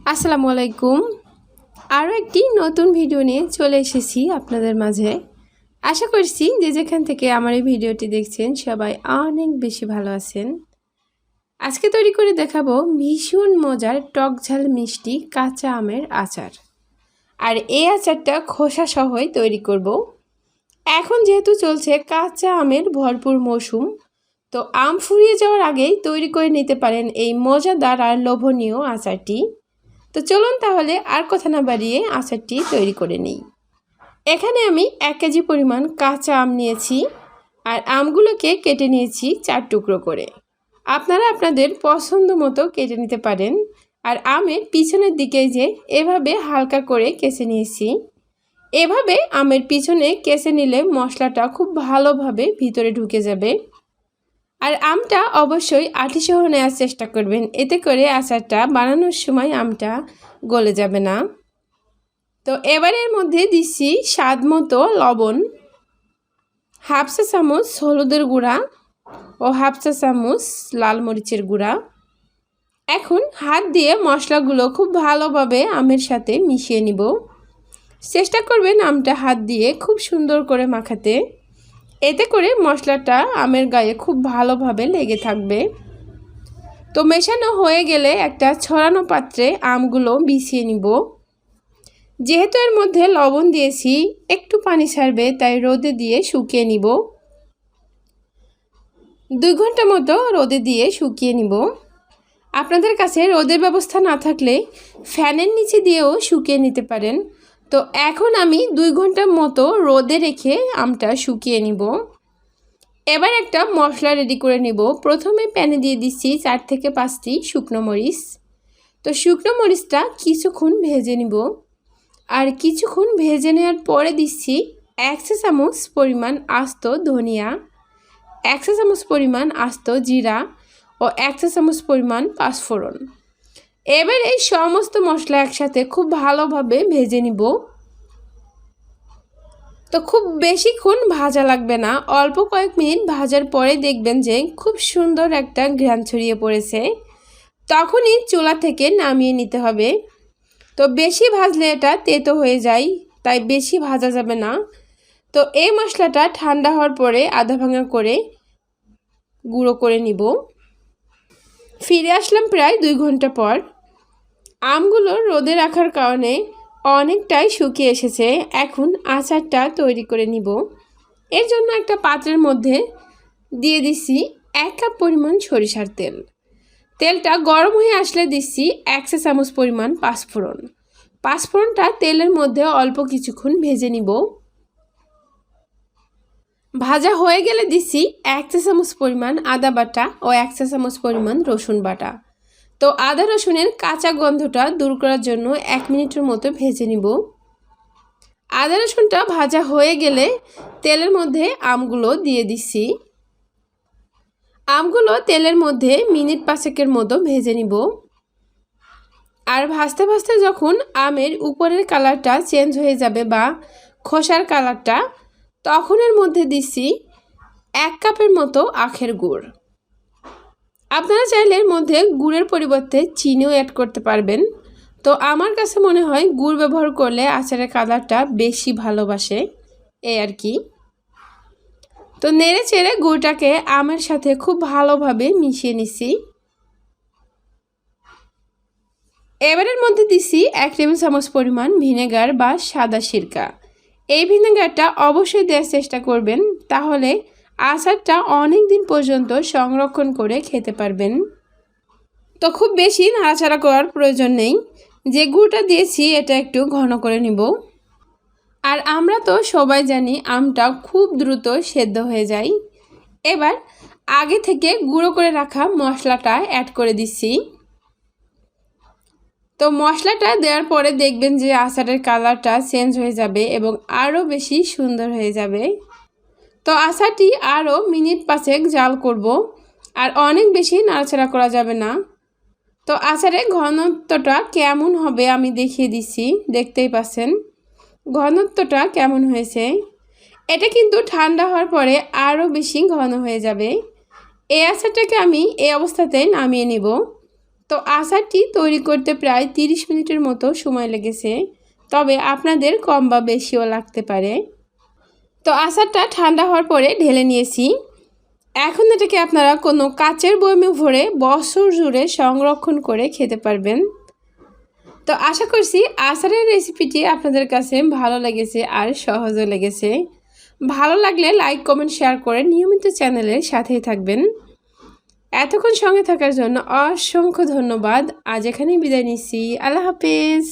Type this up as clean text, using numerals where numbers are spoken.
আসসালামু আলাইকুম। আরও একটি নতুন ভিডিও নিয়ে চলে এসেছি আপনাদের মাঝে। আশা করছি যে যেখান থেকে আমার এই ভিডিওটি দেখছেন সবাই অনেক বেশি ভালো আছেন। আজকে তৈরি করে দেখাবো ভীষণ মজার টক ঝাল মিষ্টি কাঁচা আমের আচার। আর এই আচারটা খোসা সহই তৈরি করব। এখন যেহেতু চলছে কাঁচা আমের ভরপুর মৌসুম, তো আম ফুরিয়ে যাওয়ার আগেই তৈরি করে নিতে পারেন এই মজাদার আর লোভনীয় আচারটি। তো চলুন তাহলে আর কথা না বাড়িয়ে আচারটি তৈরি করে নিই। এখানে আমি 1 কেজি পরিমাণ কাঁচা আম নিয়েছি আর আমগুলোকে কেটে নিয়েছি 4 টুকরো করে। আপনারা আপনাদের পছন্দ মতো কেটে নিতে পারেন। আর আমের পিছনের দিকে যে এভাবে হালকা করে কেচে নিয়েছি। এভাবে আমের পিছনে কেচে নিলে মশলাটা খুব ভালোভাবে ভিতরে ঢুকে যাবে। আর আমটা অবশ্যই আঁটিসহ নেওয়ার চেষ্টা করবেন, এতে করে আচারটা বানানোর সময় আমটা গলে যাবে না। তো এবার এর মধ্যে দিচ্ছি স্বাদ মতো লবণ, হাফ চা চামচ হলুদের গুঁড়া ও হাফ চা চামচ লাল মরিচের গুঁড়া। এখন হাত দিয়ে মশলাগুলো খুব ভালোভাবে আমের সাথে মিশিয়ে নিব। চেষ্টা করবেন আমটা হাত দিয়ে খুব সুন্দর করে মাখাতে, এতে করে মশলাটা আমের গায়ে খুব ভালোভাবে লেগে থাকবে। তো মেশানো হয়ে গেলে একটা ছড়ানো পাত্রে আমগুলো বিছিয়ে নিব। যেহেতু এর মধ্যে লবণ দিয়েছি একটু পানি ছাড়বে, তাই রোদে দিয়ে শুকিয়ে নিব। 2 ঘন্টা মতো রোদে দিয়ে শুকিয়ে নিব। আপনাদের কাছে রোদের ব্যবস্থা না থাকলে ফ্যানের নিচে দিয়েও শুকিয়ে নিতে পারেন। তো এখন আমি 2 ঘন্টা মতো রোদে রেখে আমটা শুকিয়ে নিব। এবার একটা মশলা রেডি করে নিব। প্রথমে প্যানে দিয়ে দিচ্ছি 4 থেকে 5টি শুকনো মরিচ। তো শুকনো মরিচটা কিছুক্ষণ ভেজে নিব। আর কিছুক্ষণ ভেজে নেওয়ার পরে দিচ্ছি 1 চা চামচ পরিমাণ আস্ত ধনিয়া, 1 চা চামচ পরিমাণ আস্ত জিরা ও 1 চা চামচ পরিমাণ পাঁচফোড়ন। এবার এই সমস্ত মশলা একসাথে খুব ভালোভাবে ভেজে নিব। তো খুব বেশিক্ষণ ভাজা লাগবে না, অল্প কয়েক মিনিট ভাজার পরে দেখবেন যে খুব সুন্দর একটা ঘ্রাণ ছড়িয়ে পড়েছে। তখনই চুলা থেকে নামিয়ে নিতে হবে। তো বেশি ভাজলে এটা তেতো হয়ে যায়, তাই বেশি ভাজা যাবে না। তো এই মশলাটা ঠান্ডা হওয়ার পরে আধা ভাঙা করে গুঁড়ো করে নিব। ফিরে আসলাম প্রায় 2 ঘন্টা পর। আমগুলো রোদে রাখার কারণে অনেকটাই শুকিয়ে এসেছে। এখন আচারটা তৈরি করে নিব। এর জন্য একটা পাত্রের মধ্যে দিয়ে দিচ্ছি 1 কাপ পরিমাণ সরিষার তেল। তেলটা গরম হয়ে আসলে দিচ্ছি 1 চা চামচ পরিমাণ পাঁচফোড়ন। পাঁচফোড়নটা তেলের মধ্যে অল্প কিছুক্ষণ ভেজে নিব। ভাজা হয়ে গেলে দিচ্ছি 1 চা চামচ পরিমাণ আদা বাটা ও 1 চা চামচ পরিমাণ রসুন বাটা। তো আদা রসুনের কাঁচা গন্ধটা দূর করার জন্য 1 মিনিটের মতো ভেজে নিব। আদা রসুনটা ভাজা হয়ে গেলে তেলের মধ্যে আমগুলো দিয়ে দিচ্ছি। আমগুলো তেলের মধ্যে মিনিট 5 মতো ভেজে নিব। আর ভাজতে ভাজতে যখন আমের উপরের কালারটা চেঞ্জ হয়ে যাবে বা খোসার কালারটা, তখন এর মধ্যে দিচ্ছি 1 কাপের মতো আখের গুড়। আপনারা চাইলে এর মধ্যে গুড়ের পরিবর্তে চিনিও অ্যাড করতে পারবেন। তো আমার কাছে মনে হয় গুড় ব্যবহার করলে আচারের কালারটা বেশি ভালোবাসে, এই আর কি। তো নেড়ে চেড়ে গুড়টাকে আমের সাথে খুব ভালোভাবে মিশিয়ে নিছি। এবারের মধ্যে দিছি 1 টেবিল চামচ পরিমাণ ভিনেগার বা সাদা সিরকা। এই ভিনেগারটা অবশ্যই দেওয়ার চেষ্টা করবেন, তাহলে আচারটা অনেক দিন পর্যন্ত সংরক্ষণ করে খেতে পারবেন। তো খুব বেশি নাড়াচাড়া করার প্রয়োজন নেই। যে গুড়টা দিয়েছি এটা একটু ঘন করে নিব। আর আমরা তো সবাই জানি আমটা খুব দ্রুত সেদ্ধ হয়ে যায়। এবার আগে থেকে গুঁড়ো করে রাখা মশলাটা অ্যাড করে দিচ্ছি। তো মশলাটা দেওয়ার পরে দেখবেন যে আচারের কালারটা চেঞ্জ হয়ে যাবে এবং আরও বেশি সুন্দর হয়ে যাবে। তো আচারটি আরও মিনিট 5 জাল করব। আর অনেক বেশি নাড়াচাড়া করা যাবে না। তো আচারের ঘনত্বটা কেমন হবে আমি দেখিয়ে দিচ্ছি, দেখতেই পাচ্ছেন ঘনত্বটা কেমন হয়েছে। এটা কিন্তু ঠান্ডা হওয়ার পরে আরও বেশি ঘন হয়ে যাবে। এই আচারটাকে আমি এই অবস্থাতে নামিয়ে নিব। তো আচারটি তৈরি করতে প্রায় 30 মিনিটের মতো সময় লেগেছে, তবে আপনাদের কম বা বেশিও লাগতে পারে। তো আচারটা ঠান্ডা হওয়ার পরে ঢেলে নিয়েছি। এখন এটাকে আপনারা কোনো কাচের বয়মে ভরে বছর জুড়ে সংরক্ষণ করে খেতে পারবেন। তো আশা করছি আচারের রেসিপিটি আপনাদের কাছে ভালো লেগেছে আর সহজও লেগেছে। ভালো লাগলে লাইক কমেন্ট শেয়ার করে নিয়মিত চ্যানেলের সাথেই থাকবেন। এতক্ষণ সঙ্গে থাকার জন্য অসংখ্য ধন্যবাদ। আজ এখানেই বিদায় নিচ্ছি। আল্লাহ হাফেজ।